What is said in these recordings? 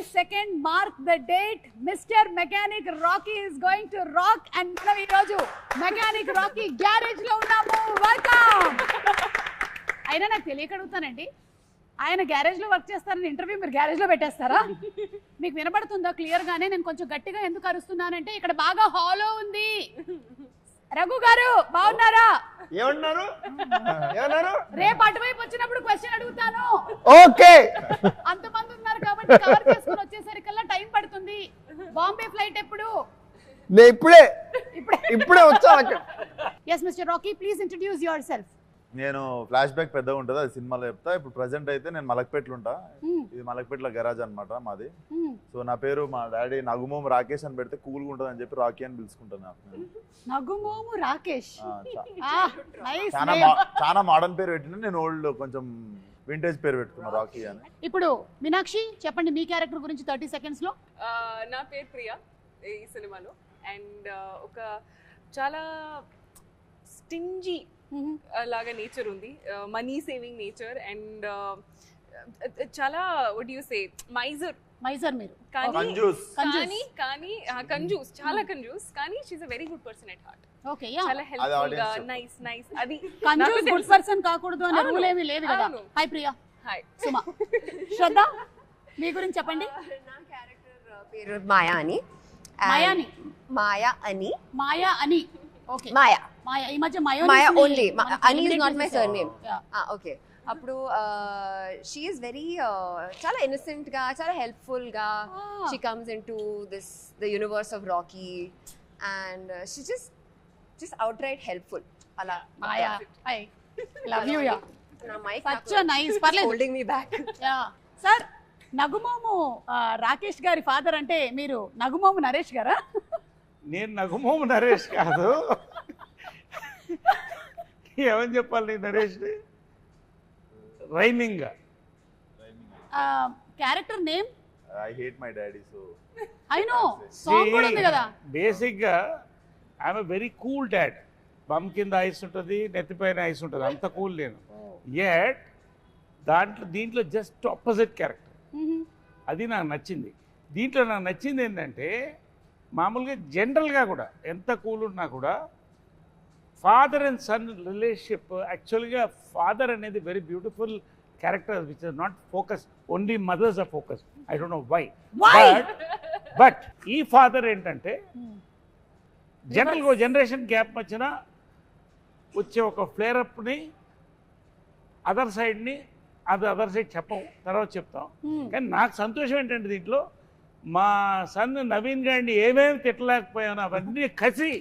22nd mark the date. Mr. Mechanic Rocky is going to rock and ఈ రోజు Mechanic Rocky garage లో ఉన్నాము. Welcome. అయినా నాకు తెలియక అడుగుతానండి, ఆయన గ్యారేజ్ లో వర్క్ చేస్తారని ఇంటర్వ్యూ మీరు గ్యారేజ్ లో పెట్టేస్తారా? మీకు వినబడుతుందా క్లియర్ గానే? నేను కొంచెం గట్టిగా ఎందుకు అరుస్తున్నానంటే ఇక్కడ బాగా హాలో ఉంది. రఘు గారు బాగున్నారా? ఏమన్నారు? రేపు అటువైపు వచ్చినప్పుడు క్వశ్చన్ అడుగుతాను. ఓకే. అంతమంది ఉన్నారు కాబట్టి కవర్ చేసుకుని వచ్చేసరికల్లా టైం పడుతుంది. బాంబే ఫ్లైట్ ఎప్పుడు? నేను ఇప్పుడే వచ్చా. yes Mr. Rocky, please introduce yourself. నేను ఫ్లాష్ బ్యాక్ పెద్దగా ఉంటుంది, అది సినిమాలో చెప్తా. ఇప్పుడు ప్రజెంట్ అయితే నేను మలక్పేటలో ఉంటా. ఇది మలక్పేటలో గరాజ్ అనమాట మాది. సో నా పేరు మా డాడీ నగుమోము రాకేష్ అని పెడితే కూల్గా ఉంటుంది అని చెప్పి రాకీ అని పిలుచుకుంటాను. నగుమోము రాకేష్ చాలా మోడర్న్ పేరు పెట్టిన, నేను ఓల్డ్ కొంచెం వింటేజ్ పేరు పెట్టుకున్నా రాకీ అని. ఇప్పుడు మీనాక్షి చెప్పండి మీ క్యారెక్టర్ గురించి 30 seconds లో. నా పేరు ప్రియా ఈ సినిమాలో. అండ్ ఒక చాలా స్టింజీ లాగా నేచర్ ఉంది, మనీ సేవింగ్ నేచర్. అండ్ చాలా వాట్ యు సే మైజర్ మీరు, కానీ కంజూస్, చాలా కంజూస్. కానీ she is a very good person at heart. Okay, yeah, చాలా హెల్ప్ఫుల్ గా, నైస్. అది కంజూస్ గుడ్ పర్సన్ కాకూడదు అనే రూల్ ఏమీ లేదు కదా. హాయ్ ప్రియా. హాయ్ సుమా. శ్రద్ధ మీ గురించి చెప్పండి. నా క్యారెక్టర్ పేరు మాయా అని. మాయా అని. ఓకే, మాయా. ఈ మధ్య మాయా ఓన్లీ అని is not my surname. Okay, అప్పుడు షీ ఈస్ వెరీ చాలా ఇన్నోసెంట్ గా, చాలా హెల్ప్ఫుల్ గా she comes into the universe of Rocky and she just out right helpful. అలా Maya. I love you. Yeah, నా మైక్ సచ్ నైస్. పర్లేదు, holding me back. Yeah sir. నగుమోము Rakesh గారి father అంటే మీరు నగుమోము నరేష్ గారా? నేను నగుమోము నరేష్ కాదు. ఏమని చెప్పాలి Naresh? Rhyming character name I hate my daddy. So I know song కూడా ఉంది కదా. బేసిక్ గా I'm very cool dad. Bum కింద ఐస్ ఉంటుంది, నెత్తిపైన ఐస్ ఉంటుంది, అంత కూల్ నేను. యట్ దీంట్లో జస్ట్ ఆపోజిట్ క్యారెక్టర్. అది నాకు నచ్చింది. దీంట్లో నాకు నచ్చింది ఏంటంటే మామూలుగా జనరల్గా కూడా ఎంత కూల్ ఉన్నా కూడా ఫాదర్ అండ్ సన్ రిలేషన్షిప్, యాక్చువల్గా ఫాదర్ అనేది very beautiful character which is not focus, only mothers are focus. I don't know why. But ఈ ఫాదర్ ఏంటంటే జనరల్గా జనరేషన్ గ్యాప్ వచ్చిన వచ్చే ఒక ఫ్లేరప్ని అదర్ సైడ్ చెప్పం, తర్వాత చెప్తాం. కానీ నాకు సంతోషం ఏంటంటే దీంట్లో మా సన్ నవీన్ గారిని ఏమేమి తిట్టలేకపోయాను అవన్నీ కసి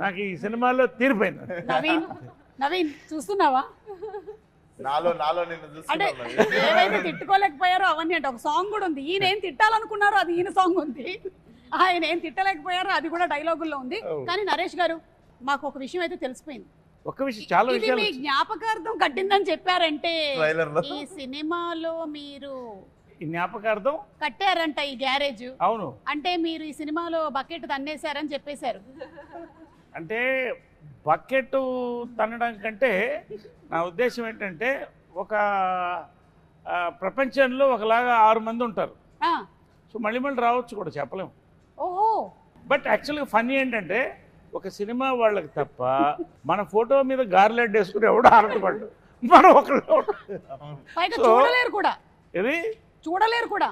నాకు ఈ సినిమాలో తీరిపోయింది. నవీన్ చూస్తున్నావా? నాలో అంటే ఏవైతే తిట్టుకోలేకపోయారో అవన్నీ అంటే ఒక సాంగ్ కూడా ఉంది. ఈయన ఏం తిట్టాలనుకున్నారో అది ఈయన సాంగ్ ఉంది, ఆయన ఏం తిట్టలేకపోయారో అది కూడా డైలాగుల్లో ఉంది. కానీ నరేష్ గారు మాకు ఒక విషయం అయితే తెలిసిపోయింది. ఒక విషయం, చాలా విషయాలు మీ జ్ఞాపకార్థం కట్టిందని చెప్పారంటే ఈ సినిమాలో మీరు ఈ జ్ఞాపకార్థం కట్టారంట ఈ గ్యారేజ్. అవును, అంటే మీరు ఈ సినిమాలో బకెట్ తన్నేశారని చెప్పేశారు. అంటే బకెట్ తన్నడం కంటే నా ఉద్దేశం ఏంటంటే ఒక ప్రపంచంలో ఒకలాగా 6 మంది ఉంటారు. సో మళ్ళీ రావచ్చు కూడా చెప్పలేము. ఓహో. బట్ యాక్చువల్గా ఫన్నీ ఏంటంటే ఒక సినిమా వాళ్ళకి తప్ప మన ఫోటో మీద గార్లెడ్ వేసుకుని ఎవడో ఆనందపడ్డు, మనం ఒకళ్ళు చూడలేరు కూడా. ఇది చూడలేరు కూడా.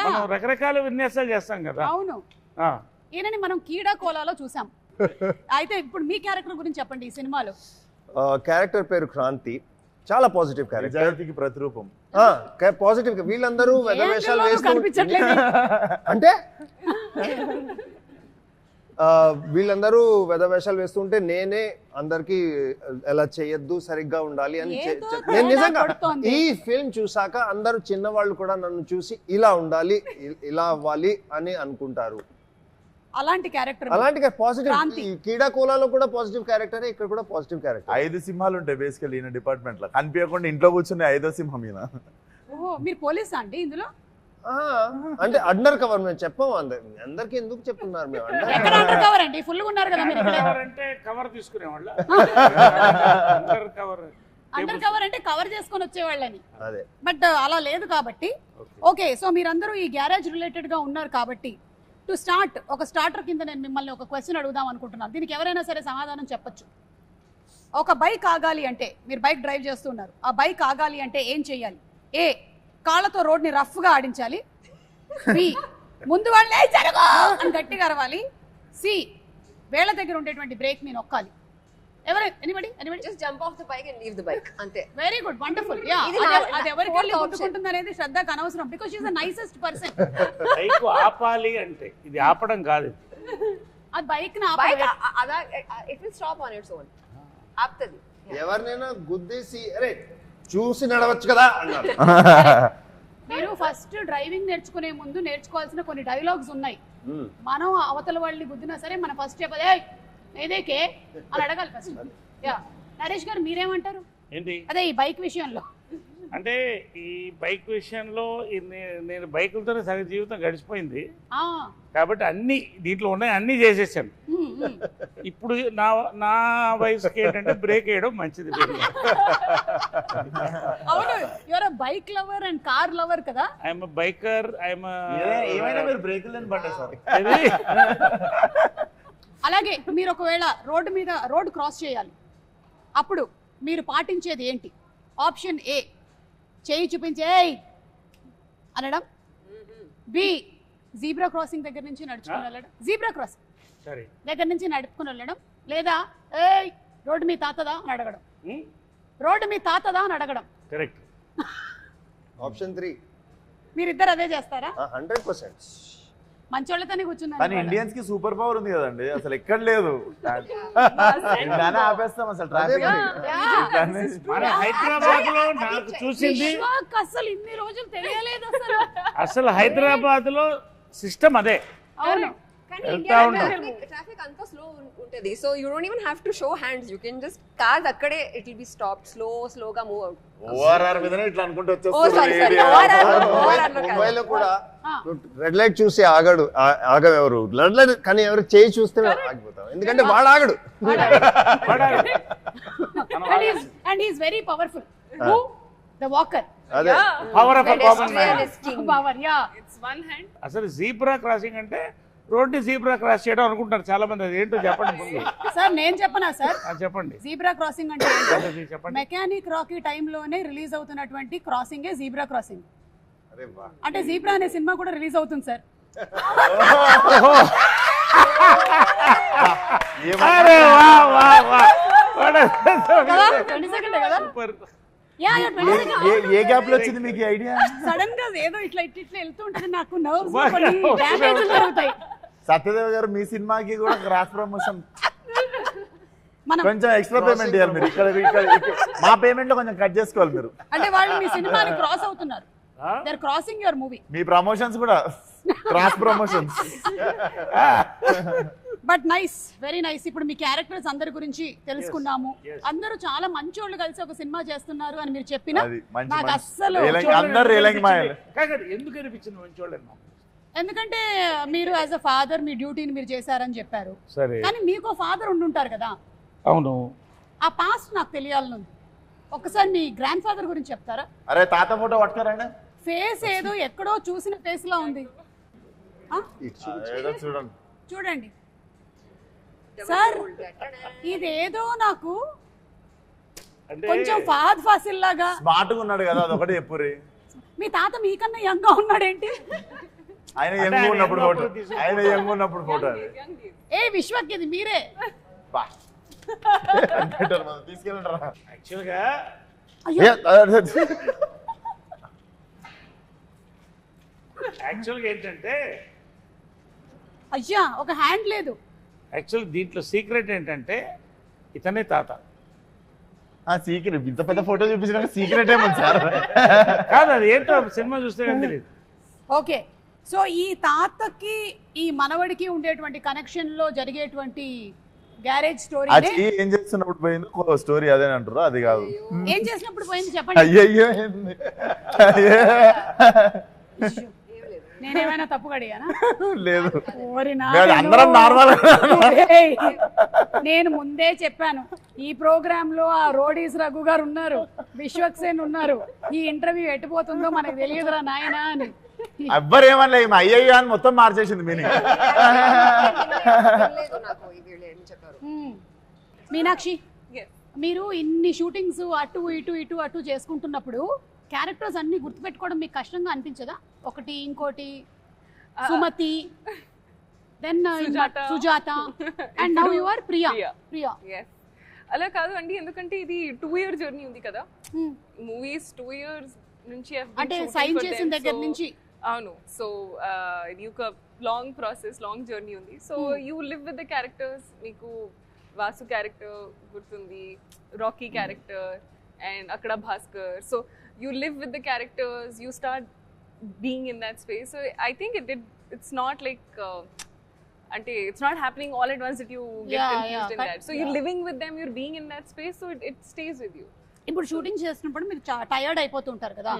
మనం రకరకాల విన్యాసాలు చేస్తాం కదా. అవును, ఈయనని మనం కీడా కోలాలో చూసాం. అయితే ఇప్పుడు మీ క్యారెక్టర్ గురించి చెప్పండి. ఈ సినిమాలో క్యారెక్టర్ పేరు క్రాంతి. చాలా పాజిటివ్ క్యారెక్టర్, నిజాయితీకి ప్రతిరూపం. పాజిటివ్. వీళ్ళందరూ వెధవేషాలు వేస్తూ అంటే వీళ్ళందరూ వెధవేషాలు వేస్తుంటే నేనే అందరికి ఎలా చేయొద్దు, సరిగ్గా ఉండాలి అని నేను నిజంగా ఈ ఫిల్మ్ చూసాక అందరూ చిన్నవాళ్ళు కూడా నన్ను చూసి ఇలా ఉండాలి, ఇలా అవ్వాలి అని అనుకుంటారు. అలాంటి క్యారెక్టర్, అలాంటి పాజిటివ్. కీడా కోలాలో కూడా పాజిటివ్ క్యారెక్టర్, ఇక్కడ కూడా పాజిటివ్ క్యారెక్టర్. 5 సింహాలు ఉంటాయి బేసికల్లీ ఈయన డిపార్ట్మెంట్ లో. కనిపించకుండా ఇంట్లో కూర్చుని 5వ సింహం ఈయన. ఓహో, మీరు పోలీసా అండి ఇందులో? అంటే అండర్ కవర్. మేము చెప్పాము అందరికి ఎందుకు చెప్తున్నారు? మేము అండర్ కవర్ అండి, ఫుల్ గా ఉన్నారు కదా మీరు. అంటే కవర్ తీసుకునేవాళ్ళ. అండర్ కవర్ అంటే కవర్ చేసుకొని వచ్చేవాళ్ళని, అదే బట్ అలా లేదు కాబట్టి. ఓకే, సో మీరందరూ ఈ గ్యారేజ్ రిలేటెడ్ గా ఉన్నారు కాబట్టి టు స్టార్ట్ ఒక స్టార్టర్ కింద నేను మిమ్మల్ని ఒక క్వశ్చన్ అడుగుదాం అనుకుంటున్నాను. దీనికి ఎవరైనా సరే సమాధానం చెప్పొచ్చు. ఒక బైక్ ఆగాలి అంటే, మీరు బైక్ డ్రైవ్ చేస్తున్నారు, ఆ బైక్ ఆగాలి అంటే ఏం చెయ్యాలి? ఏ, కాళ్ళతో రోడ్ని రఫ్గా ఆడించాలి. బి, ముందు వాళ్ళే జరగో అని గట్టిగా అరవాలి. సి, వేళ్ళ దగ్గర ఉండేటువంటి బ్రేక్ ని నొక్కాలి. ఎవరు? Anybody? Just jump off the bike and leave the bike. అంతే. Very good, wonderful. యా, అది ఎవరికి వెళ్ళి గుర్తుకుంటుంది అనేది శ్రద్ధకు అనవసరం, because she is the nicest person. Bike ఆపాలి అంటే ఇది ఆపడం కాదు, అది బైక్ ని Bike, ఆపాలి. it will stop on its own. ఆపుతుంది. ఎవరినైనా గుద్దేసి అరే చూసి నడవచ్చు కదా అన్నారు. మీరు ఫస్ట్ డ్రైవింగ్ నేర్చుకునే ముందు నేర్చుకోవాల్సిన కొన్ని డైలాగ్స్ ఉన్నాయి. మనం అవతల వాళ్ళని గుద్దినా సరే మన ఫస్ట్ చెప్పదే ఏదేకే అని అడగాలి ఫస్ట్. యా, నరేష్ గారు మీరేమంటారు? ఏంటి అదే ఈ బైక్ విషయంలో. అంటే ఈ బైక్ విషయంలో నేను బైకులతోనే సగం జీవితం గడిచిపోయింది కాబట్టి అన్ని దీంట్లో ఉన్నాయి, అన్ని చేసేసాను. ఇప్పుడు నా వయసుకి ఏంటంటే బ్రేక్ వేయడం మంచిది. అవును, your bike lover and car lover కదా. ఐఎమ్ బైకర్, ఏమైనా మీరు బ్రేకులు పడ్డా సార్. అలాగే మీరు ఒకవేళ రోడ్డు క్రాస్ చేయాలి, అప్పుడు మీరు పాటించేది ఏంటి? ఆప్షన్ ఏ, చేయి చూపించే అనడం. బి, జీబ్రా క్రాసింగ్ దగ్గర నుంచి నడుచుకుని వెళ్ళడం, జీబ్రా క్రాసింగ్ దగ్గర నుంచి నడుపుకుని వెళ్ళడం. లేదా ఏయ్ రోడ్డు మీ తాతదా అని అడగడం. రోడ్డు మీ తాతదా అని అడగడం. కరెక్ట్. ఆప్షన్ 3 మీరిద్దరు అదే చేస్తారా? 100%. మంచోళ్ళతోనే కూర్చున్నారు. కానీ ఇండియన్స్ కి సూపర్ పవర్ ఉంది కదండి, అసలు ఎక్కడ లేదు. ఆపేస్తాం అసలు ట్రాఫిక్. మన హైదరాబాద్ లో నాకు చూసింది అసలు ఇన్ని రోజులు తెలియలేదు అసలు హైదరాబాద్ లో సిస్టమ్ అదే. అవును, కానీ ఇండియా ట్రాఫిక్ అంతా స్లో ఉంటది. So you don't even have to show hands. You can just cars అక్కడే ఇట్ విల్ బి స్టాప్డ్, స్లోగా మూవ్ అవుట్. ఓఆర్ఆర్ మీదనే ఇట్లా అనుకుంటూ ముంబైలో కూడా రెడ్ లైట్ చూసి ఆగవెవరు రెడ్ లైట్, కానీ ఎవరు చేయి చూస్తే ఆగిపోతాం, ఎందుకంటే వాడు ఆగడు. And he is very powerful. The walker. అదే power of common man. Power, yeah. It's one hand. అసలు జీబ్రా క్రాసింగ్ అంటే రోడ్డు జీబ్రా క్రాస్ చేయడం అనుకుంటారు చాలా మంది. అది ఏంటో చెప్పండి ముందు. సార్ నేను చెప్పనా సార్? చెప్పండి. జీబ్రా క్రాసింగ్ అంటే చెప్పండి. మెకానిక్ రాకీ టైంలోనే రిలీజ్ అవుతున్నటువంటి క్రాసింగే జీబ్రా క్రాసింగ్. అరే వా, అంటే జీబ్రా అనే సినిమా కూడా రిలీజ్ అవుతుంది సార్. అరే వా వా వా. 20 సెకండ్ కదా? సూపర్. ఏ గ్యాప్ లో వచ్చింది మీకు ఐడియా? సడన్ గా ఏదో ఇట్లా వెళ్తూ ఉంటుంది, నాకు నర్వ్స్ డ్యామేజ్ జరుగుతాయి. సత్యదేవ్ గారు మీ సినిమాకి కూడా క్రాస్ ప్రమోషన్ మనం కొంచెం ఎక్స్ట్రా పేమెంట్ చేయాలి మీరు. ఇక్కడ మా పేమెంట్ లో కొంచెం కట్ చేసుకోవాలి మీరు. అంటే వాళ్ళు మీ సినిమాని క్రాస్ అవుతున్నారు. They are crossing your movie. మీ ప్రమోషన్స్ కూడా cross promotions. But nice, very nice. ఇప్పుడు మీ క్యారెక్టర్స్ అందరి గురించి తెలుసుకున్నాము. అందరూ చాలా మంచోళ్ళు కలిసి ఒక సినిమా చేస్తున్నారు అని మీరు చెప్పినా నాకు అస్సలు ఎందుకు అనిపించింది మంచోళ్ళని? ఎందుకంటే మీరు యాజ్ అ ఫాదర్ మీ డ్యూటీని మీరు చేశారని చెప్పారు. సరే, కానీ మీకు ఫాదర్ ఉండుంటారు కదా. అవును. ఆ పాస్ట్ నాకు తెలియాలనుంది. ఒకసారి మీ గ్రాండ్ ఫాదర్ గురించి చెప్తారా? అరే తాత ఫోటో పట్టుకోరండి. ఫేస్ ఏదో ఎక్కడో చూసిన ఫేస్ లా ఉంది. చూడండి చూడండి సార్, ఇదేదో నాకు కొంచెం ఫహద్ ఫాసిల్ లాగా. స్మార్ట్ గా ఉన్నాడు కదా, అదొకటి చెప్పుర్రి. మీ తాత మీకన్నా యంగ్ గా ఉన్నాడేంటి? ఆయన యంగ్ ఉన్నప్పుడు ఫోటో, ఆయన యంగ్ ఉన్నప్పుడు ఫోటో. ఏ విశ్వక్, ఇది మీరే. తీసుకెళ్ళంటారా? యాక్చువల్గా ఏంటంటే అయ్యా ఒక హ్యాండ్ లేదు. యాక్చువల్ దీంట్లో సీక్రెట్ ఏంటంటే ఇతనే తాత. సీక్రెట్ ఇంత పెద్ద ఫోటో చూపించిన సీక్రెట్ ఏమన్నా సార్? కాదు, అది ఏంటో సినిమా చూస్తే తెలియదు. ఓకే, సో ఈ తాతకి ఈ మనవడికి ఉండేటువంటి కనెక్షన్ లో జరిగేటువంటి గ్యారేజ్ స్టోరీ. ఏం చేస్తున్నప్పుడు పోయింది స్టోరీ అదే అంటారు, అది కాదు. ఏం చేసినప్పుడు పోయింది చెప్పండి. అయ్యో నేనేమైనా తప్పు అడిగానా? లేదు ఓరి లేదు, అందరం నార్మల్. ఏయ్, నేను ముందే చెప్పాను ఈ ప్రోగ్రామ్ లో ఆ రోడీస్ రఘు గారు ఉన్నారు, విశ్వక్సేన్ ఉన్నారు, ఈ ఇంటర్వ్యూ ఎట్టిపోతుందో మనకు తెలియదురా నాయనా అని. ఎవ్వరు ఏమనలే, ఈమె అయ్యయ్యో అని మొత్తం మార్చేసింది మీనింగ్. నాకు ఈ వీళ్ళు ఏం చెప్పారు. మీనాక్షి, Yes. మీరు ఇన్ని షూటింగ్స్ అటు ఇటు ఇటు అటు చేసుకుంటున్నప్పుడు క్యారెక్టర్స్ అన్ని గుర్తుపెట్టుకోవడం మీకు కష్టంగా అనిపించదా? ఒకటి ఇంకోటి Sumathi, then Sujatha, and now you are Priya. Priya Yes. అలా కాదు అండి, ఎందుకంటే ఇది 2 year జర్నీ ఉంది కదా. మూవీస్ 2 years నుంచి అంటే సైన్ చేసిన దగ్గర నుంచి. అవును. సో ఇది ఒక లాంగ్ ప్రాసెస్, లాంగ్ జర్నీ ఉంది. So you live with the characters. మీకు వాసు క్యారెక్టర్ గుర్తుంది, రాకీ క్యారెక్టర్, అండ్ అక్కడ Bhaskar. So you live with the characters, you start being in that space. So I think it's not like అంటే it's not happening all at once that you get confused in that. So you're living with them, you're being in that space, so it stays with you. ఇప్పుడు shooting చేస్తున్నప్పుడు మీరు tired అయిపోతుంటారు కదా,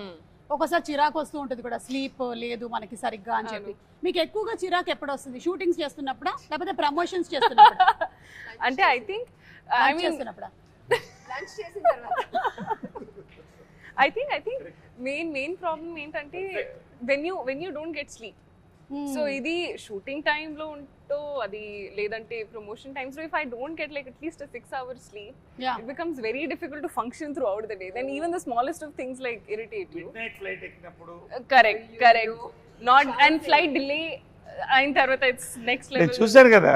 ఒకసారి చిరాకు వస్తూ ఉంటుంది కూడా, స్లీప్ లేదు మనకి సరిగ్గా అని చెప్పి. మీకు ఎక్కువగా చిరాకు ఎప్పుడు వస్తుంది? షూటింగ్స్ చేస్తున్నప్పుడా లేకపోతే ప్రమోషన్స్ చేస్తున్నప్పుడా? అంటే ఐ థింక్ చేస్తున్నప్పుడా? లంచ్ చేసిన తర్వాత ఐ థింక్ మెయిన్ ప్రాబ్లం ఏంటంటే when you don't get sleep. So ఇది షూటింగ్ టైమ్ లో ఉంటో అది, లేదంటే ప్రమోషన్ టైమ్స్ లో if I don't get like at least a 6 hours sleep, it becomes very difficult to function throughout the day. Then even the smallest of things like irritate you. Midnight flight ఎక్కినప్పుడు Correct. Not and flight delay అయిన తర్వాత it's next level. నేను చూశాను కదా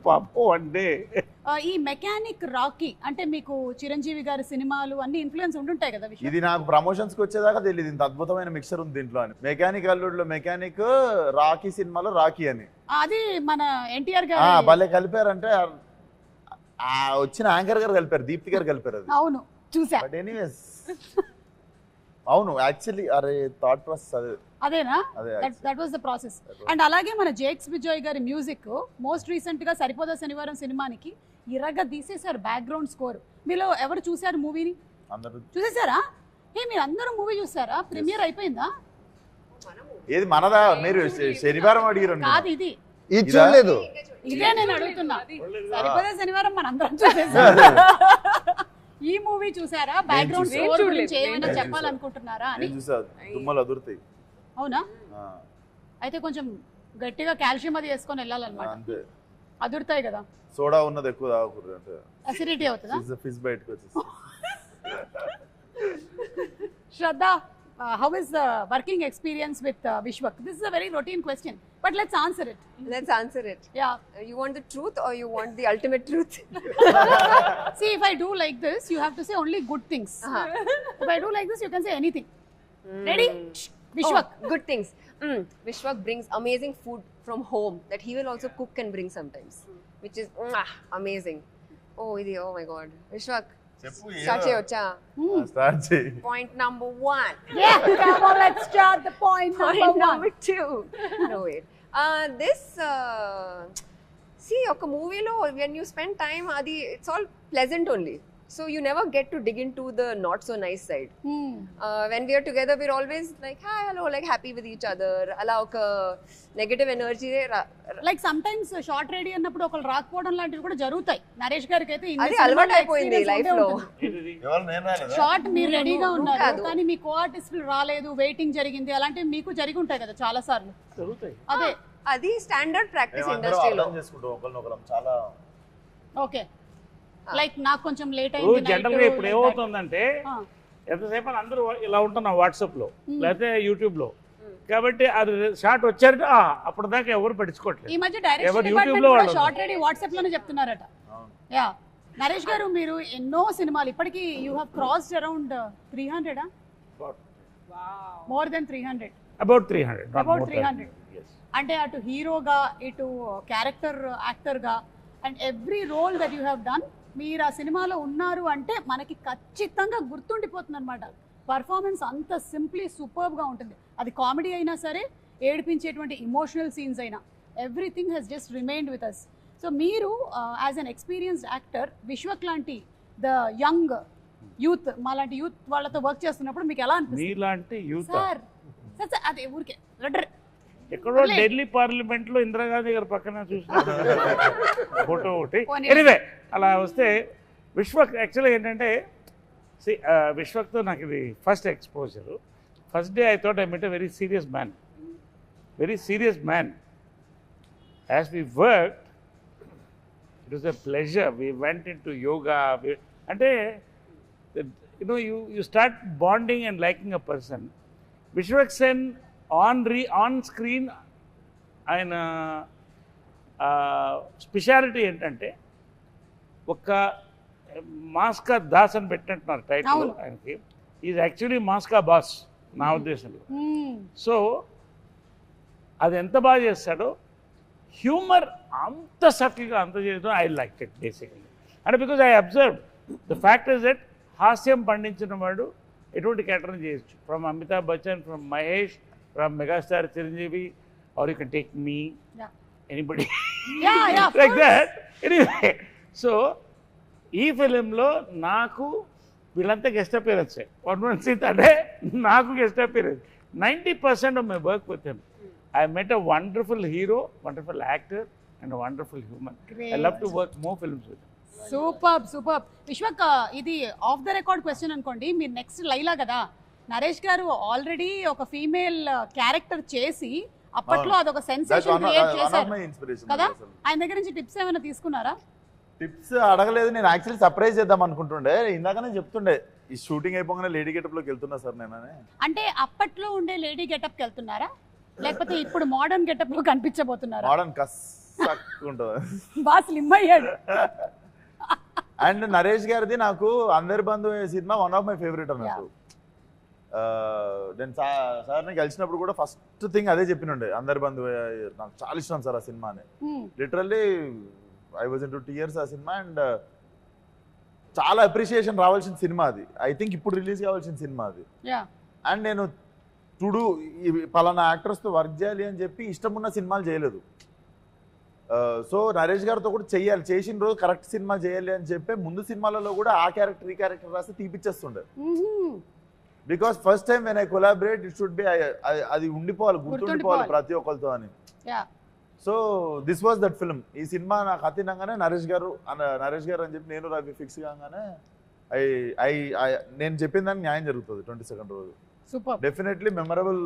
పాపం one day. ఈ mechanic Rocky అంటే మీకు చిరంజీవి గారి సినిమాలు అన్ని ఇన్ఫ్లుయెన్స్ ఉంటుంటాయి కదా విషయం. ఇది నాకు ప్రమోషన్స్ కి వచ్చేదాకా తెలియదు ఇంత అద్భుతమైన మిక్సర్ ఉంది దీంట్లో అని. మెకానిక్ అల్లుడులో మెకానిక్, రాకీ సినిమాలో రాకీ అని. అది మన ఎన్టీఆర్ గారు భలే కలిపారంటే వచ్చిన యాంకర్ గారు కలిపారు, దీప్తి గారు కలిపారు అది. అవును చూసా. బట్ ఎనీవేస్ అవును యాక్చువల్లీ అరే థాట్ ప్రాసెస్ అదేనా? అదే that was the process. And అలాగే మన జేక్స్ విజయ్ గారి మ్యూజిక్ మోస్ట్ రీసెంట్ గా సరిపోదా శనివారం సినిమానికి ఇరగా తీసేశారు బ్యాక్గ్రౌండ్ స్కోర్. మీలో ఎవరు చూసారు మూవీని? అందరూ చూసేసారా? మీరు అందరూ మూవీ చూసారా? ప్రీమియర్ అయిపోయిందా? ఏది మనదా? మీరు శనివారం అడిగారు కాదు, ఇది ఇది చూడలేదు. ఇదే నేను అడుగుతున్నా. సరిపోదా శనివారం మనందరం చూసేసాం. ఈ మూవీ చూసారా? బ్యాక్గ్రౌండ్ స్కోర్ గురించి ఏమైనా చెప్పాలనుకుంటున్నారా అని? చూసా, తుమ్మలు అదురుతాయి. అవునా? అయితే కొంచెం గట్టిగా కాల్షియం అది వేసుకొని వెళ్ళాలన్నమాట. అంతే, అదురుతాయి కదా. సోడా ఉన్నది ఎక్కువ తాగకూడదు అంటే అసిడిటీ అవుతుందా? ఫిష్ బయటకు వచ్చేసి. శ్రద్ధ, how is the working experience with Vishwak? This is a very routine question, but let's answer it. Let's answer it. Yeah. You want the truth or you want the ultimate truth? See, if I do like this, you have to say only good things. If I do like this, you can say anything. Ready? Vishwak. Oh, good things. Vishwak brings amazing food from home that he will also cook and bring sometimes, which is amazing. Oh my God. Vishwak, start cheyocha. Start చేయి. Point number 1. Yeah, come on, let's start the point number 2. No, wait. This, see, oka movie lo, when you spend time, it's all pleasant only. So you never get to dig into the not so nice side. When we are together, we're always like, hi, hello, like happy with each other. Ala oka negative energy. Like sometimes short ready అన్నప్పుడు ఒకళ్ళు రాకపోవడం లాంటివి కూడా జరుగుతాయి. నరేష్ గారికి అయితే అది అలవాటు అయిపోయింది లైఫ్ లో. ఎవరు నేను రాలేదా? షార్ట్ మీరు రెడీగా ఉన్నారు కానీ మీ కోఆర్టిస్టులు రాలేదు, వెయిటింగ్ జరిగింది, అలాంటివి మీకు జరిగి ఉంటాయి కదా చాలా సార్లు. అదే అది స్టాండర్డ్ ప్రాక్టీస్ మేమందరం ఇండస్ట్రీలో. అర్థం చేసుకుంటాం ఒకరినొకరం చాలా. ఓకే, లైక్ నాకు కొంచెం లేట్ ఇప్పుడు అయింది. జనరల్ గా ఇప్పుడు ఏమవుతుందంటే ఎంతసేపు అందరూ ఇలా ఉంటున్నాం వాట్సాప్ లో లేకపోతే యూట్యూబ్ లో, కాబట్టి అది షార్ట్ వచ్చారంటే అప్పుడు దాకా ఎవరు పట్టించుకోవట్లేదు. ఈ మధ్య డైరెక్షన్ యూట్యూబ్ డిపార్ట్మెంట్ లో కూడా షార్ట్ రెడీ వాట్సాప్ లోనే చెప్తున్నారట. యా, నరేష్ గారు మీరు ఎన్నో సినిమాలు ఇప్పటికి you have crossed around 300 more than 300. About 300. అంటే అటు హీరోగా ఇటు క్యారెక్టర్ యాక్టర్గా and every role that you have done, మీరు ఆ సినిమాలో ఉన్నారు అంటే మనకి ఖచ్చితంగా గుర్తుండిపోతుంది అనమాట. పర్ఫార్మెన్స్ అంత సింప్లీ సూపర్బ్గా ఉంటుంది. అది కామెడీ అయినా సరే, ఏడిపించేటువంటి ఇమోషనల్ సీన్స్ అయినా, everything he's just remained with us. So మీరు as an experienced actor Vishwak లాంటి ద యంగ్ యూత్, మాలాంటి యూత్ వాళ్ళతో వర్క్ చేస్తున్నప్పుడు మీకు ఎలా అనిపిస్తుంది? మీలాంటి యూత్ సార్ అదే ఊరికే ఎక్కడో ఢిల్లీ పార్లమెంట్ లో ఇందిరాగాంధీ గారి పక్కన చూసిన ఫోటో ఒకటి. ఎనీవే అలా వస్తే విశ్వక్ యాక్చువల్గా ఏంటంటే విశ్వక్తో నాకు ఇది first exposure. First day I thought I met a very serious man. As we work it was a pleasure. We went into yoga. అంటే you start bonding and liking a person. Vishwak Sen on screen ఆయన speciality ఏంటంటే ఒక మాస్కా దాస్ అని పెట్టినట్టున్నారు title ఆయనకి. Is actually మాస్కా boss నా ఉద్దేశంలో. So అది ఎంత బాగా చేస్తాడో, హ్యూమర్ అంత సటిల్గా అంత చేయడం ఐ లైక్ ఇట్ బేసికలీ. అంటే because I observe the fact is that హాస్యం పండించిన వాడు ఎటువంటి క్యారెక్టర్ని చేయొచ్చు. From Amitabh Bachchan, from Mahesh, from megastar Chiranjeevi, or you can take me anybody like that. Anyway, so ఈ ఫిలింలో నాకు వీళ్ళంతా గెస్ట్ అపియరెన్స్. అంటే నాకు guest appearance 90% of my work with him. I met a wonderful hero, wonderful actor, and a wonderful human. Great. I love to work more films with him. Super. Vishwak, ఇది of the record question అనుకోండి. మీరు next Laila కదా, నరేష్ గారు already ఒక female character చేసి అప్పట్లో అదొక sensation create చేశారు కదా. ఆయన దగ్గర నుంచి టిప్స్ ఏమైనా తీసుకున్నారా? టిప్స్ అడగలేదు. నేను యాక్చువల్లీ సర్ప్రైజ్ చేద్దాం అనుకుంటుండే. ఇందాకనే చెప్తుండే ఈ షూటింగ్ అయిపోగానే లేడీ గెటప్ లోకి వెళ్తున్నా సార్ నేను. అంటే అప్పట్లో ఉండే లేడీ గెటప్ కి వెళ్తున్నారా, లేకపోతే ఇప్పుడు మోడర్న్ గెటప్ లో కనిపించబోతున్నారా? మోడర్న్ కస్సక్కుంటుంది. బాగా స్లిమ్ అయ్యాడు. అండ్ నరేష్ గారిది నాకు అందరి బంధు సినిమా వన్ ఆఫ్ మై ఫేవరెట్ అన్నట్టు. నేను సార్ని కలిసినప్పుడు కూడా ఫస్ట్ థింగ్ అదే చెప్పినుండే, అందరి బంధు నాకు చాలా ఇష్టం సార్ ఆ సినిమా అని. Literally I was into tears ఆ సినిమా. అండ్ చాలా అప్రిషియేషన్ రావాల్సిన సినిమా అది. ఐ థింక్ ఇప్పుడు రిలీజ్ కావాల్సిన సినిమా అది. అండ్ నేను టుడు పలానా యాక్టర్స్తో వర్క్ చేయాలి అని చెప్పి ఇష్టం ఉన్న సినిమాలు చేయలేదు. సో నరేష్ గారితో కూడా చెయ్యాలి, చేసిన రోజు కరెక్ట్ సినిమా చేయాలి అని చెప్పి ముందు సినిమాలలో కూడా ఆ క్యారెక్టర్ ఈ క్యారెక్టర్ రాస్తే తీపిచ్చేస్తుండే. Because first time when I collaborate it should be, అది ఉండిపోవాలి, గుర్తుండిపోవాలి ప్రతి ఒక్కరితో అని. So this was that film. ఈ సినిమా నాకు అతినంగానే నరేష్ గారు అని చెప్పి నేను రవి ఫిక్స్ కాగానే నేను చెప్పిన దానికి న్యాయం జరుగుతుంది 22nd రోజు. డెఫినెట్లీ మెమరబుల్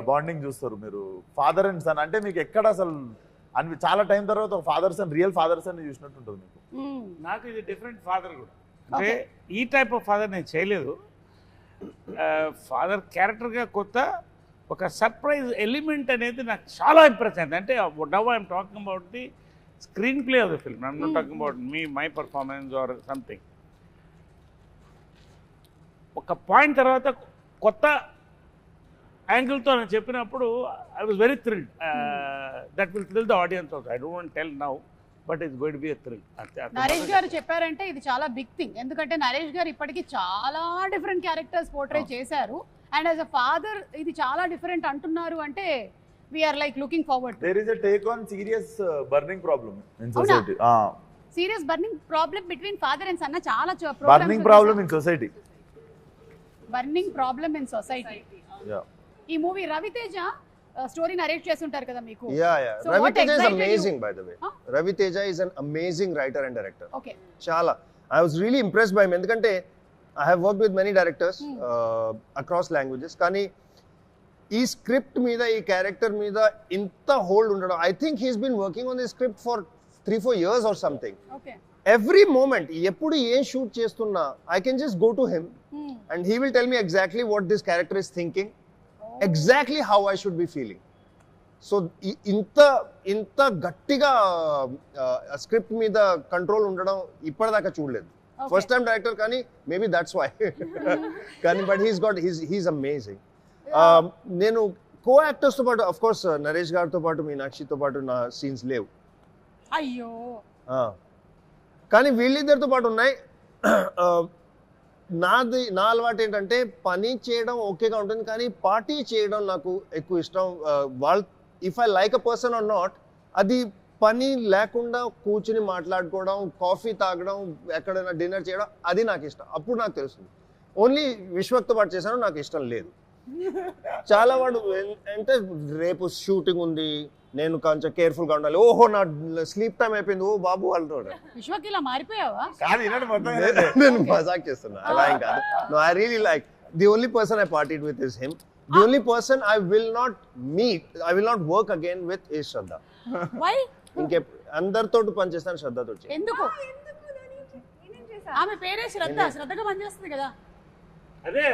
బాండింగ్ చూస్తారు మీరు. ఫాదర్ అండ్ సన్ అంటే మీకు ఎక్కడ అసలు చాలా టైం తర్వాత ఒక father son, real father son చూసినట్టు ఉంటుంది మీకు. నాకు ఇది డిఫరెంట్ ఫాదర్ కూడా. అంటే ఈ టైప్ ఆఫ్ ఫాదర్ నేను చేయలేదు. ఫాదర్ క్యారెక్టర్గా కొత్త ఒక సర్ప్రైజ్ ఎలిమెంట్ అనేది నాకు చాలా ఇంప్రెస్ అయింది. అంటే now I'm talking about the screen play of the film. I'm not talking about my performance or something. ఒక పాయింట్ తర్వాత కొత్త యాంగిల్తో నేను చెప్పినప్పుడు I was very thrilled. That will thrill the audience also. I don't want tell now, but it's going to be a thrill. Naresh గారు చెప్పారంటే ఇది చాలా big thing. ఎందుకంటే నరేష్ గారు ఇప్పటికీ చాలా డిఫరెంట్ క్యారెక్టర్స్ పోర్ట్రే చేశారు. అండ్ యాజ్ అ ఫాదర్ ఇది చాలా డిఫరెంట్ అంటున్నారు అంటే we are like looking forward. There is a take on serious burning problem in society. Serious burning problem between father and sun. చాలా burning problem in society. Burning problem in society. ఈ movie Raviteja story narrate చేస్తుంటారు కదా మీకు. So Raviteja is amazing, by the way. Raviteja is an amazing writer and director. Okay. Chala. I was really impressed by him ఎందుకంటే I have worked with many directors across languages. కానీ ఈ script మీద, ఈ character మీద ఇంత hold ఉండడం, I think he's been working on this script for 3-4 years or something. Okay. Every moment, ఎప్పుడు ఏం షూట్ చేస్తున్నా I can just go to him and he will tell me exactly what this character is thinking. Exactly how I should be feeling. So ఇంత గట్టిగా script మీద control ఉండడం ఇప్పటిదాకా చూడలేదు. First time director కానీ మేబీ దట్స్ వై. కానీ but he's amazing. నేను కో యాక్టర్స్తో పాటు అఫ్ కోర్స్ నరేష్ గారితో పాటు మీనాక్షితో పాటు నా సీన్స్ లేవు. అయ్యో. కానీ వీళ్ళిద్దరితో పాటు ఉన్నాయి. నా అలవాటు ఏంటంటే పని చేయడం ఓకేగా ఉంటుంది, కానీ పార్టీ చేయడం నాకు ఎక్కువ ఇష్టం. If I like a person are not, అది పని లేకుండా కూర్చుని మాట్లాడుకోవడం, కాఫీ తాగడం, ఎక్కడైనా డిన్నర్ చేయడం, అది నాకు ఇష్టం. అప్పుడు నాకు తెలుస్తుంది. ఓన్లీ విశ్వక్తో పాటు చేశాను, నాకు ఇష్టం లేదు. చాలా వాడు అంటే రేపు షూటింగ్ ఉంది, నేను కొంచెం కేర్ఫుల్ గా ఉండాలి, ఓహో నా స్లీప్ టైం అయిపోయింది, ఓ బాబు అంటాడు. విశ్వకి ఇలా మారిపోయావా? కాదు వినండి మొత్తం నేను మజాక్ చేస్తున్నా, అలా ఏం కాదు. No, I really like the only person I partied with is him. The only person I will not work again with is Shraddha. Why? ఇంకే అందరితో పనిచేస్తాను, శ్రద్ధతో చేయను. ఎందుకు? ఆమె పేరే శ్రద్ధ, శ్రద్ధగా పనిచేస్తుంది కదా. అదే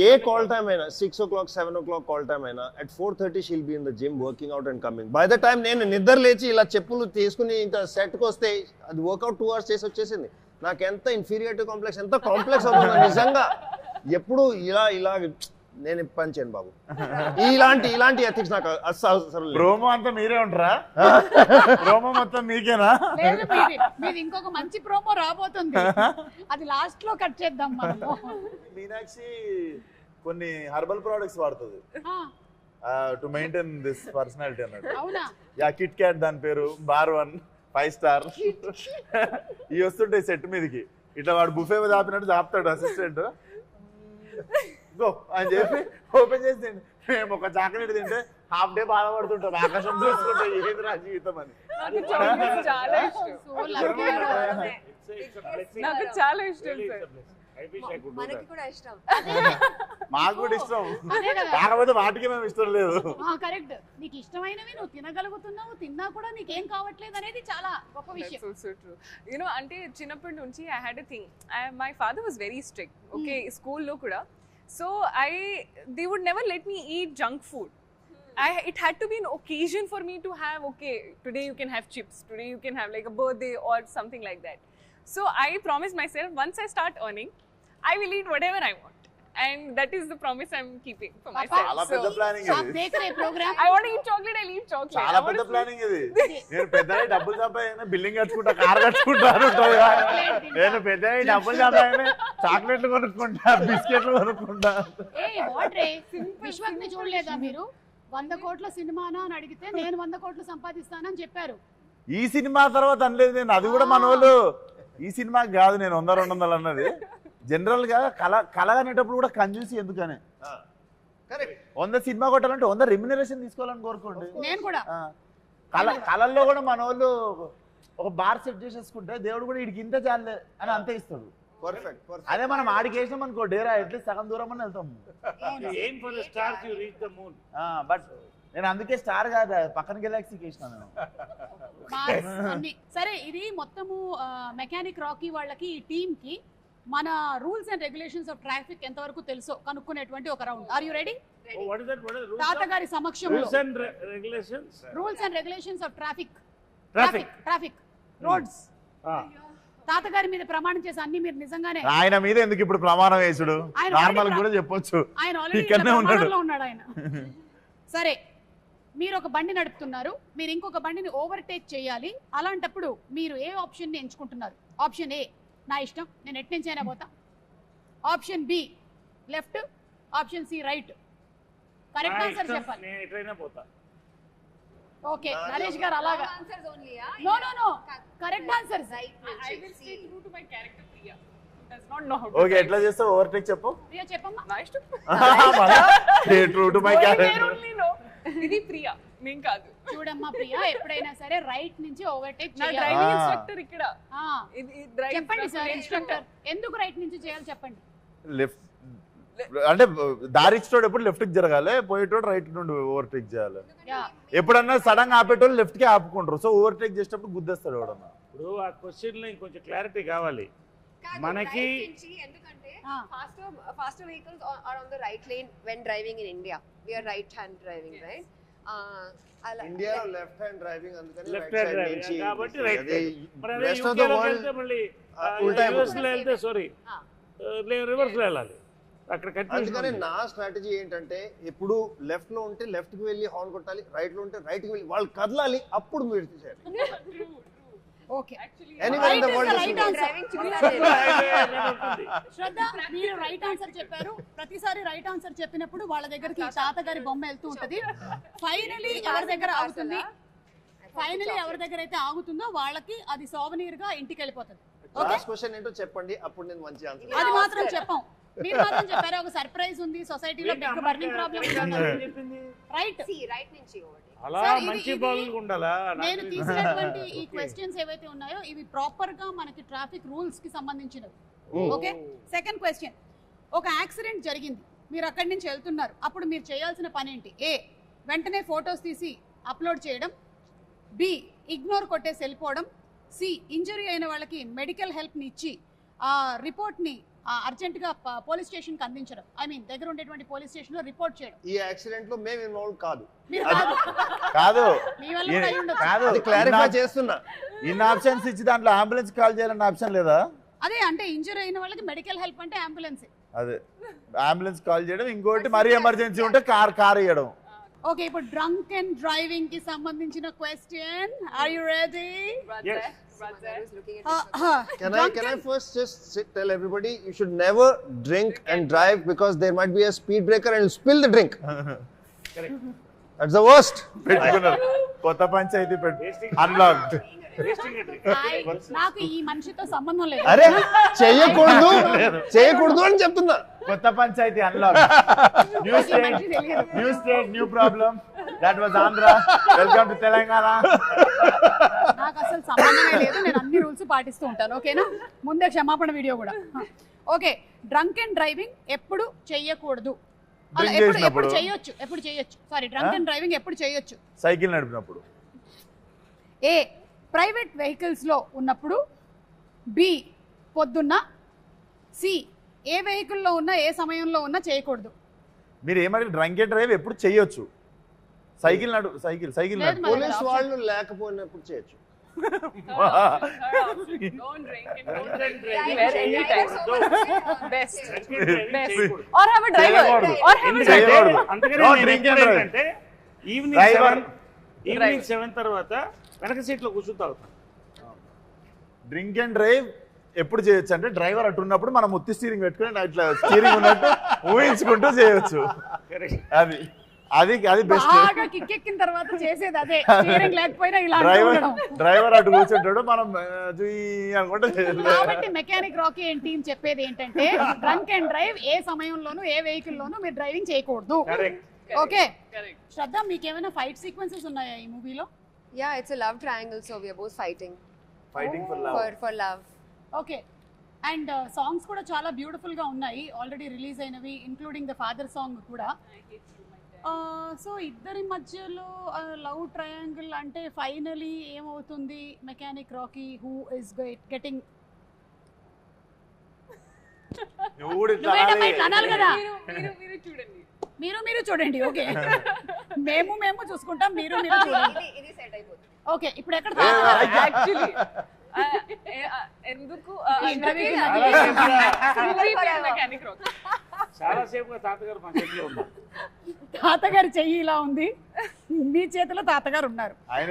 ఏ కాల్ టైమ్ అయినా 6 o'clock 7 o'clock కాల్ టైమ్ అయినా at 4:30 she'll be in the gym working out and coming. By the time నేను నిద్ర లేచి ఇలా చెప్పులు తీసుకుని ఇంకా సెట్కి వస్తే అది వర్కౌట్ 2 hours చేసి వచ్చేసింది. నాకు ఎంత ఇన్ఫీరియారిటీ కాంప్లెక్స్, ఎంత కాంప్లెక్స్ అవుతుంది నిజంగా. ఎప్పుడు ఇలా నేను పని చేయను బాబు. ఇలాంటి ఎథిక్స్ నాకు అసలు. ప్రోమో అంతా మీరే ఉంటారా? ప్రోమో మొత్తం మీకేనా? లేదు, మీది ఇంకొక మంచి ప్రోమో రాబోతుంది, అది లాస్ట్ లో కట్ చేద్దాం మనము. మీనాక్షి కొన్ని హెర్బల్ ప్రొడక్ట్స్ వాడుతుంది టు మెయింటైన్ దిస్ పర్సనాలిటీ అన్నట్టు. అవునా? యా, కిట్ క్యాట్ దాని పేరు, బార్ 1 5 star. ఇవి వస్తుంటాయి సెట్ మీదకి, ఇట్లా వాడు బుఫే మీద ఆపినట్టు ఆపుతాడు అసిస్టెంట్, గో అని చెప్పి ఓపెన్ చేసి మేము ఒక చాక్లెట్ తింటే హాఫ్ డే బాధపడుతుంటాం, ఆకాశం చూసుకుంటే ఏది రా జీవితం అని. చాలా ఇష్టం, So lucky. నాకు చాలా ఇష్టం సార్. మనకి కూడా ఇష్టం, మాకు కూడా ఇష్టం, అదే కదా. కాకపోతే వాటికి మేము ఇష్టం లేదు. కరెక్ట్, నీకు ఇష్టమైనవి నువ్వు తినగలుగుతున్నావు, తిన్నా కూడా నీకేం కావట్లేదు అనేది చాలా గొప్ప విషయం. That's also true. You know, అంటే చిన్నప్పటి నుంచి I had a thing. My father was very strict. Okay, స్కూల్లో కూడా. So they would never let me eat junk food. It had to be an occasion for me to have, okay, today you can have chips, today you can have like a birthday or something like that. So I promised myself, once I start earning, I will eat whatever I want. And that is the promise I'm keeping for myself. చాలా పెద్ద planning आप ఇది. देख रहे programme? I want to eat chocolate, I'll eat chocolate. చాలా పెద్ద planning ఇది. నేను పెద్దగా డబ్బులు సంపాదన బిల్డింగ్ కట్టుకుంటా, కార్ కట్టుకుంటా అని ఉంటుంది. నేను పెద్దగా డబ్బులు సంపాదన చాక్లెట్లు కొనుక్కుంటా, బిస్కెట్లు కొనుక్కుంటా. వాట్ రే, విశ్వక్ ని చూడలేదా మీరు? 100 కోట్ల సినిమానా అని అడిగితే నేను 100 కోట్లు సంపాదిస్తానని చెప్పారు. ఈ సినిమా తర్వాత అనలేదు నేను, అది కూడా మన వాళ్ళు ఈ సినిమాకి కాదు నేను 100-200 అన్నది. జనరల్ గా కళ అనేటప్పుడు కూడా కంజూసి ఎందుకని, 100 సినిమా కొట్టాలంటే 100 రెమ్యునరేషన్ తీసుకోవాలని కోరుకోండి. నేను కూడా కళల్లో కూడా మన వాళ్ళు ఒక బార్ సెట్ చేసేసుకుంటే దేవుడు కూడా వీడికి ఇంత చాలే అని అంతే ఇస్తాడు. పర్ఫెక్ట్. అదే మనం ఆడికి వేసినాం అనుకో డేరా అట్లీస్ట్ సగం దూరం అని వెళ్తాం. aim for the stars, you reach the moon. But నేను అందుకే స్టార్ కాదు, పక్కన గెలాక్సీకి వేసినా నేను. అన్ని సరే. ఇది మొత్తము మెకానిక్ రాకీ వాళ్ళకి, ఈ టీమ్ కి మన rules and regulations of traffic ఎంతవరకు తెలుసో కనుక్కునేటువంటి ఒక round. Are you ready? Oh, what is that? What is the rules? తాతగారి సమక్షంలో Rules and regulations. Rules and regulations of traffic Traffic. Roads. Ah. తాతగారి మీద ప్రమాణం చేసి అన్ని మీరు నిజంగానే, ఆయన మీద ఎందుకు ఇప్పుడు ప్రమాణం వేసుడు, ఆయన నార్మల్ already కూడా చెప్పొచ్చు, ఆయన ఆల్రెడీ ఇక్కడనే ఉన్నాడు. ఉన్నాడు ఆయన. సరే, మీరు ఒక బండి నడుపుతున్నారు, మీరు ఇంకొక బండిని ఓవర్టేక్ చేయాలి. అలాంటప్పుడు మీరు ఏ ఆప్షన్ ని ఎంచుకుంటున్నారు? ఆప్షన్ ఏ, నా ఇష్టం, నేను ఎటు నుంచి అయినా పోతా. Option B, left. Option C, right. Correct answer చెప్పాలి. నేను ఎట్లయినా పోతా. ఓకే, నరేష్ గారు అలాగా. Answers only. No, correct answers. I will stay true to my character, Priya. Who does not know how to okay, drive. ఎట్లా చేస్తావు ఓవర్టేక్ చెప్పు. ప్రియా చెప్పమ్మా. నా ఇష్టం. True to my Only character. only know. ఇది ప్రియా, నేను కాదు. చూడమ్మా ప్రియా, ఎప్పుడైనా సరే రైట్ నుంచి ఓవర్టేక్ నా చేయాలి. డ్రైవింగ్ ఇన్స్ట్రక్టర్ ఇక్కడ. ఆ, ఇది డ్రైవ్ చెప్పండి సార్ ఇన్స్ట్రక్టర్, ఎందుకు రైట్ నుంచి చేయాలి చెప్పండి. లెఫ్ట్ అంటే దారి ఇచ్చేటోడు ఎప్పుడు లెఫ్ట్ కి జరగాలి, పోయేటోడు రైట్ నుండి ఓవర్టేక్ చేయాలి. యా, ఎప్పుడన్నా సడన్ గా ఆపేటోళ్ళు లెఫ్ట్ కి ఆపుకుంటారు, సో ఓవర్టేక్ చేసేటప్పుడు గుద్దేస్తాడు ఎవడన్నా. ఇప్పుడు ఆ క్వశ్చన్ లో ఇంకొంచెం క్లారిటీ కావాలి మనకి. ఎందుకంటే Ah. faster vehicles are on the right lane when driving in India. We are right hand driving, right? ఇండియాలో లెఫ్ట్ హ్యాండ్ డ్రైవింగ్, అందుకని left right hand side driving నుంచి కాబట్టి రైట్. అదే మరి అదే రెస్ట్ ఆఫ్ ద UK లోకి world వెళ్తే మళ్ళీ ఉల్టా US లో వెళ్తే సారీ రివర్స్ లో వెళ్ళాలి. అక్కడ అందుకని కన్ఫ్యూజన్. నా స్ట్రాటజీ ఏంటంటే ఎప్పుడు లెఫ్ట్ లో ఉంటే లెఫ్ట్ కి వెళ్ళి హార్న్ కొట్టాలి, రైట్ లో ఉంటే రైట్ కి వెళ్ళి వాళ్ళు కదలాలి, అప్పుడు మీరు చేయాలి. Okay. Anywhere in the world is right answer. Driving చూడాలి. శ్రద్ధ, మీరు రైట్ ఆన్సర్ చెప్పారు. ప్రతిసారి రైట్ ఆన్సర్ చెప్పినప్పుడు వాళ్ళ దగ్గరికి తాతగారి బొమ్మ వెళ్తూ ఉంటది. ఫైనలీ ఎవరి దగ్గర ఆగుతుంది, ఎవరి దగ్గర అయితే ఆగుతుందో వాళ్ళకి అది సోవనీర్ గా ఇంటికి వెళ్ళిపోతుంది. ఓకే, లాస్ట్ క్వశ్చన్ ఏంటో చెప్పండి, అప్పుడు నేను మంచి ఆన్సర్. అది మాత్రం చెప్పాం. మీరు మాత్రం చెప్పారు ఒక సర్ప్రైజ్ ఉంది సొసైటీలో big burning problem right right నుంచి అలా మంచి బాగులు ఉండాలా నేను తీసినటువంటి ఈ క్వశ్చన్స్ ఏవైతే ఉన్నాయో ఇవి ప్రాపర్ గా మనకి ట్రాఫిక్ రూల్స్ కి సంబంధించినవి. ఓకే, సెకండ్ క్వశ్చన్, ఒక యాక్సిడెంట్ జరిగింది, మీరు అక్కడి నుంచి వెళ్తున్నారు, అప్పుడు మీరు చేయాల్సిన పని ఏంటి? ఏ, వెంటనే ఫొటోస్ తీసి అప్లోడ్ చేయడం, బి, ఇగ్నోర్ కొట్టేసి వెళ్ళిపోవడం, సి, ఇంజరీ అయిన వాళ్ళకి మెడికల్ హెల్ప్ని ఇచ్చి ఆ రిపోర్ట్ని అర్జెంటుగా పోలీస్ స్టేషన్కి అందించడం, ఐ మీన్ దగ్గర ఉండేటువంటి పోలీస్ స్టేషన్లో రిపోర్ట్ చేయడం. ఈ యాక్సిడెంట్ లో మేము ఇన్వాల్వ్ కాదు. మీరు కాదు, కాదు మీ వల్ల కూడా అయి ఉండొచ్చు. కాదు అది క్లారిఫై చేస్తున్నా. ఇన్ని ఆప్షన్స్ ఇచ్చి దాంట్లో అంబులెన్స్ కాల్ చేయాలన్న ఆప్షన్ లేదా? అదే అంటే ఇంజరీ అయిన వాళ్ళకి మెడికల్ హెల్ప్ అంటే అంబులెన్స్. అదే అంబులెన్స్ కాల్ చేయడం, ఇంకోటి మరీ ఎమర్జెన్సీ ఉంటే కార్ ఇవ్వడం. ఓకే, ఇప్పుడు డ్రంక్ అండ్ డ్రైవింగ్ కి సంబంధించిన question, are you ready? Yes. Can I first just tell everybody you should never drink and drive because there might be a speed breaker and spill the drink. Correct. That's the worst. పెట్టుకున్నారు కొత్త panchayat unlocked. నాకు ఈ మనిషితో సంబంధం లేదు. అరే చేయకూడదు అని చెప్తున్నా. కొత్త పంచాయతీ unlock. New state new problem. That was Andhra. Welcome to Telangana. నాకు అసలు సంబంధమే లేదు, నేను అన్ని రూల్స్ పాటిస్తూ ఉంటాను. ఓకేనా? ముందే క్షమాపణ వీడియో కూడా. ఓకే, డ్రంక్ అండ్ డ్రైవింగ్ ఎప్పుడు చెయ్యకూడదు? ఎప్పుడు చేయొచ్చు? సారీ, డ్రంక్ అండ్ డ్రైవింగ్ ఎప్పుడు చేయొచ్చు? సైకిల్ నడిపినప్పుడు. ఏ, ప్రైవేట్ వెహికల్స్ లో ఉన్నప్పుడు, బి, పొద్దున్న, సి, ఏ వెహికల్లో ఉన్నా ఏ సమయంలో ఉన్నా చేయకూడదు. మీరు ఏమంటే డ్రంక్ అండ్ డ్రైవ్ ఎప్పుడు చేయొచ్చు? సైకిల్ లేదు మరి. పోలీస్ వాళ్ళు లేకపోయినప్పుడు చేయొచ్చు. Don't drink and don't drive anytime. Best. Or have a driver. Or have a driver. అంటే ఈవినింగ్ 7 తర్వాత వెనక సీట్లో కూర్చుంటా. డ్రింక్ అండ్ డ్రైవ్ ఎప్పుడు చేయొచ్చు అంటే డ్రైవర్ అటు ఉన్నప్పుడు మనం ముత్తి స్టీరింగ్ పెట్టుకుని ఇట్లా స్టీరింగ్ ఉన్నట్టు ఊహించుకుంటూ చేయొచ్చు. అది బెస్ట్. బాగా కిక్కెక్కిన తర్వాత చేసేది అదే, స్టీరింగ్ లేకపోయినా ఇలా డ్రైవర్ అటు కూర్చుంటాడు, మనం అనుకుంటే. కాబట్టి మెకానిక్ రాకీ అండ్ టీమ్ చెప్పేది ఏంటంటే డ్రంక్ అండ్ డ్రైవ్ ఏ సమయంలోనూ ఏ వెహికల్ లోనూ మీరు డ్రైవింగ్ చేయకూడదు. ఓకే, శ్రద్ధ, మీకు ఏమైనా ఫైట్ సీక్వెన్సెస్ ఉన్నాయా ఈ మూవీలో? Yeah, it's a love triangle, so we are both fighting for love. Okay, and songs కూడా చాలా బ్యూటిఫుల్ గా ఉన్నాయి, ఆల్రెడీ రిలీజ్ అయినవి, ఇంక్లూడింగ్ ద ఫాదర్ సాంగ్ కూడా. సో ఇద్దరి మధ్యలో లవ్ ట్రయాంగిల్ అంటే ఫైనలీ ఏమవుతుంది? Mechanic Rocky who is getting అనాలి కదా. మీరు చూడండి. ఓకే, మేము చూసుకుంటాం, మీరు చూడండి. ఓకే, ఇప్పుడు ఎక్కడ actually ఎందుకు మెకానిక్ రాకీ చాలా సేపుగా తాతగారు మా చేతిలో ఉన్నారు. తాతగారి చెయ్యి ఇలా ఉంది, మీ చేతిలో తాతగారు ఉన్నారు. ఆయన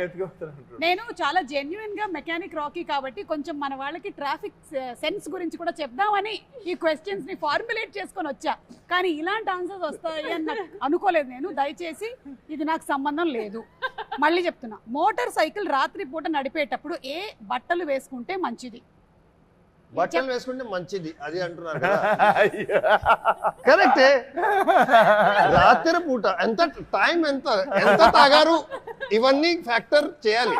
నేను చాలా జెన్యున్ గా మెకానిక్ రాకీ కాబట్టి కొంచెం మన వాళ్ళకి ట్రాఫిక్ సెన్స్ గురించి కూడా చెప్దామని ఈ క్వశ్చన్స్ ని ఫార్ములేట్ చేసుకొని వచ్చా, కానీ ఇలాంటి ఆన్సర్స్ వస్తాయి అని నాకు అనుకోలేదు నేను. దయచేసి ఇది నాకు సంబంధం లేదు. మళ్ళీ చెప్తున్నా, మోటార్ సైకిల్ రాత్రి పూట నడిపేటప్పుడు ఏ బట్టలు వేసుకుంటే మంచిది? బట్టలు వేసుకుంటే మంచిది అది అంటున్నారు కదా. కరెక్టే. రాత్రి పూట ఎంత టైం, ఎంత తాగారు, ఇవన్నీ ఫ్యాక్టర్ చేయాలి.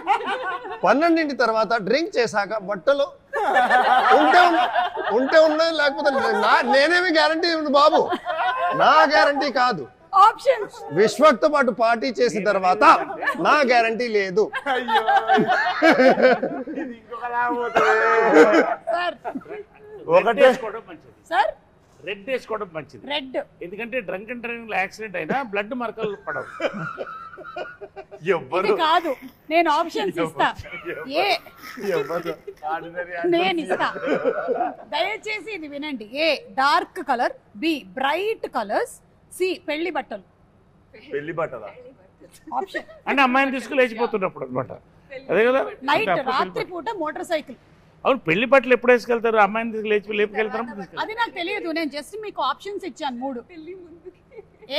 12 తర్వాత డ్రింక్ చేశాక బట్టలు ఉంటే ఉన్నది, లేకపోతే నేనేమి గ్యారంటీ బాబు, నా గ్యారంటీ కాదు. ఆప్షన్స్ విశ్వక్తో పాటు పార్టీ చేసిన తర్వాత నా గ్యారంటీ లేదు. సార్ రెడ్ వేసుకోవడం మంచిది. రెడ్ ఎందుకంటే డ్రంక్ అండ్ డ్రైవింగ్ లో యాక్సిడెంట్ అయినా బ్లడ్ మరకలు పడవు. ఇది కాదు, నేను ఆప్షన్స్ ఇస్తా. ఏ నేను ఇస్తా, దయచేసి ఇది వినండి. A, dark colour, B, bright colours, C, పెళ్లి బట్టలు. ఆప్షన్ అంటే అమ్మాయిని తీసుకుని లేచిపోతున్నప్పుడు అనమాట. అదే కదా, నైట్ రాత్రి పూట మోటార్ సైకిల్. అవును, పెళ్లి బట్టలు ఎప్పుడు వేసుకెళ్తారు? అమ్మాయిని తీసుకు లేపుకెళ్తారు. అది నాకు తెలియదు, నేను జస్ట్ మీకు ఆప్షన్స్ ఇచ్చాను 3.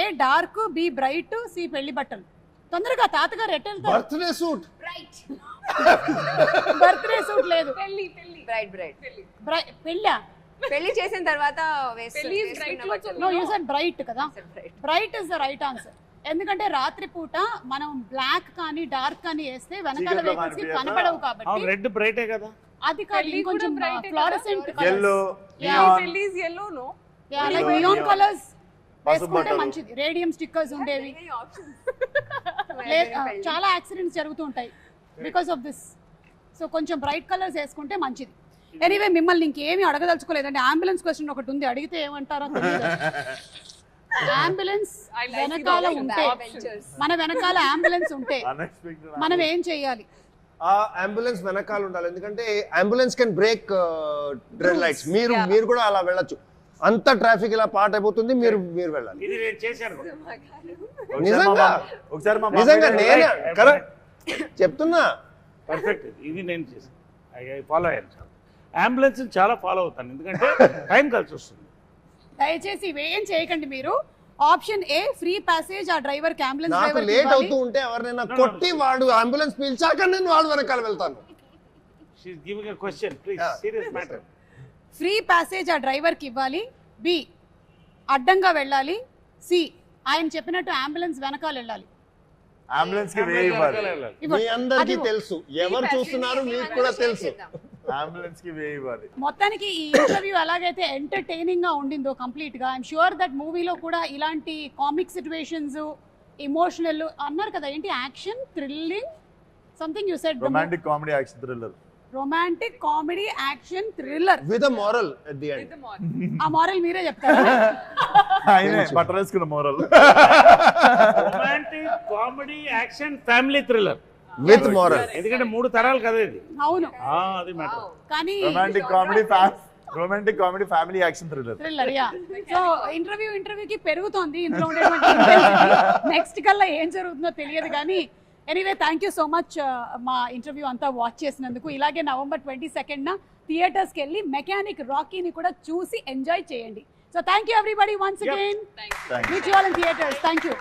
ఏ డార్క్, బి బ్రైట్, సి పెళ్లి బట్టలు. తొందరగా తాతగారు ఎట్ వెళ్తారు? Birthday suit. బర్త్డే సూట్ లేదు. Bride. పెళ్ళా? పెళ్లి చేసిన తర్వాత పెళ్లి is bright clothes no you said bright కదా, bright is the right answer. ఎందుకంటే రాత్రిపూట మనం బ్లాక్ కానీ డార్క్ కానీ వేస్తే వెనకాల వెహికల్స్ కి కనపడవు కాబట్టి రెడ్ బ్రైటే కదా. అది కాదు ఇంకొంచెం ఫ్లోరసెంట్ yellow పెళ్లి is yellow, no? Like neon colours వేసుకుంటే మంచిది. రేడియం స్టిక్కర్స్ ఉండేవి. చాలా యాక్సిడెంట్స్ జరుగుతూ ఉంటాయి బికాస్ ఆఫ్ దిస్. సో కొంచెం బ్రైట్ కలర్స్ వేసుకుంటే మంచిది. ఎనీవే మిమ్మల్ని ఇంకేమీ అడగదలుచుకోలేదండి. అంబులెన్స్ క్వశ్చన్ ఒకటి ఉంది, అడిగితే ఏమంటారో తెలియదు. అంబులెన్స్ వెనకాల ఉంటే, మన వెనకాల అంబులెన్స్ ఉంటే మనం ఏం చెయ్యాలి? ఆ అంబులెన్స్ వెనకాల ఉండాలి, ఎందుకంటే ambulance can break red lights. మీరు కూడా అలా వెళ్ళొచ్చు. అంత ట్రాఫిక్ ఇలా పాట అయిపోతుంది, మీరు వెళ్ళాలి. ఇది నేను చేశాను. నిజంగా ఒకసారి మా నిజంగా నేనే కరెక్ట్ చెప్తున్నా. పర్ఫెక్ట్. ఇది నేను చేశాను, ఫాలో అయ్యాను. అంబులెన్స్ చాలా ఫాలో అవుతాను, ఎందుకంటే టైం కలిసి వస్తుంది. దయచేసి ఇవేం చేయకండి మీరు. ఆప్షన్ ఏ ఫ్రీ ప్యాసేజ్ ఆ డ్రైవర్ కి, అంబులెన్స్ నాకు డ్రైవర్ లేట్ అవుతూ ఉంటే ఎవరినైనా కొట్టి వాడు అంబులెన్స్ పిలిచాక నేను వాడు వెనకాల వెళ్తాను. She is giving a question, please, serious matter. Free passage ఆ డ్రైవర్ కి ఇవ్వాలి. బి అడ్డంగా వెళ్ళాలి. సి ఆయన చెప్పినట్టు అంబులెన్స్ వెనకాల వెళ్ళాలి. అంబులెన్స్ కి వే ఇవ్వాలి. మీ అందరికీ తెలుసు, ఎవరు చూస్తున్నారు మీకు కూడా తెలుసు. అంబులెన్స్ కి వే ఇవ్వాలి. మొత్తానికి ఈ ఇంటర్వ్యూ ఎలాగైతే ఎంటర్టైనింగ్ గా ఉండిందో కంప్లీట్ గా, ఐఎమ్ షూర్ దట్ మూవీలో కూడా ఇలాంటి కామిక్ సిచ్యువేషన్స్, ఎమోషనల్ అన్నారు కదా, ఏంటి action, thrilling, something you said, romantic comedy action thriller. Romantic comedy action thriller with a moral at the end. ఆ మోరల్ మీరే చెప్తారా? ఆయనే బట్టలు వేసుకున్న moral. Romantic comedy action family thriller with moral. ఎందుకంటే 3 తరాలు కదా ఇది. అవును, అది మ్యాటర్. కానీ romantic comedy family action thriller. Thriller yeah. So ఇంటర్వ్యూకి పెరుగుతోంది ఇంట్లో ఉండేటువంటి నెక్స్ట్ కల్లా ఏం జరుగుతుందో తెలియదు కానీ, anyway thank you so much మా ఇంటర్వ్యూ అంతా వాచ్ చేసినందుకు. ఇలాగే November 22న థియేటర్స్కి వెళ్ళి మెకానిక్ రాకీని కూడా చూసి ఎంజాయ్ చేయండి. So thank you everybody once again. Meet you all in theatres. Thank you.